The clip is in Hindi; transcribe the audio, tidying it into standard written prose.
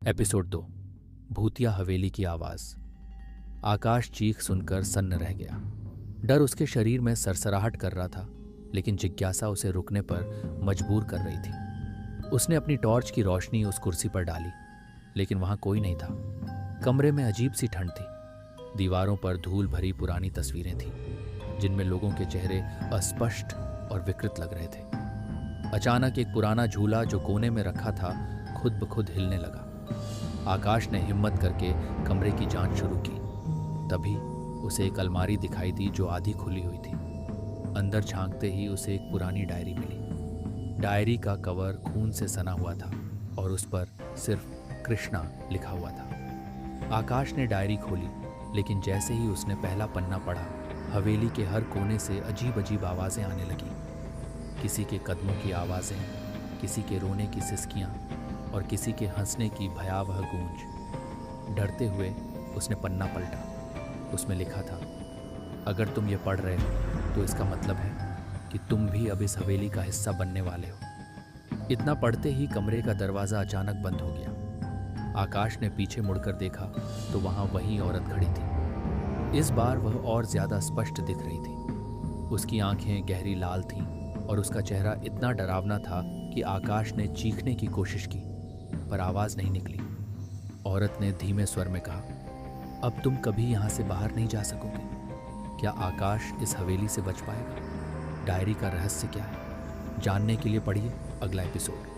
एपिसोड 2। भूतिया हवेली की आवाज। आकाश चीख सुनकर सन्न रह गया। डर उसके शरीर में सरसराहट कर रहा था, लेकिन जिज्ञासा उसे रुकने पर मजबूर कर रही थी। उसने अपनी टॉर्च की रोशनी उस कुर्सी पर डाली, लेकिन वहां कोई नहीं था। कमरे में अजीब सी ठंड थी। दीवारों पर धूल भरी पुरानी तस्वीरें थीं, जिनमें लोगों के चेहरे अस्पष्ट और विकृत लग रहे थे। अचानक एक पुराना झूला जो कोने में रखा था खुद ब खुद हिलने लगा। आकाश ने हिम्मत करके कमरे की जांच शुरू की। तभी उसे एक अलमारी दिखाई दी जो आधी खुली हुई थी। अंदर झांकते ही उसे एक पुरानी डायरी मिली। डायरी का कवर खून से सना हुआ था और उस पर सिर्फ कृष्णा लिखा हुआ था। आकाश ने डायरी खोली, लेकिन जैसे ही उसने पहला पन्ना पढ़ा, हवेली के हर कोने से अजीब अजीब आवाज़ें आने लगीं। किसी के कदमों की आवाज़ें, किसी के रोने की सिसकियाँ और किसी के हंसने की भयावह गूंज। डरते हुए उसने पन्ना पलटा। उसमें लिखा था, अगर तुम ये पढ़ रहे हो तो इसका मतलब है कि तुम भी अब इस हवेली का हिस्सा बनने वाले हो। इतना पढ़ते ही कमरे का दरवाज़ा अचानक बंद हो गया। आकाश ने पीछे मुड़कर देखा तो वहाँ वही औरत खड़ी थी। इस बार वह और ज़्यादा स्पष्ट दिख रही थी। उसकी आंखें गहरी लाल थीं और उसका चेहरा इतना डरावना था कि आकाश ने चीखने की कोशिश की, पर आवाज़ नहीं निकली। औरत ने धीमे स्वर में कहा, अब तुम कभी यहाँ से बाहर नहीं जा सकोगे। क्या आकाश इस हवेली से बच पाएगा? डायरी का रहस्य क्या है? जानने के लिए पढ़िए अगला एपिसोड।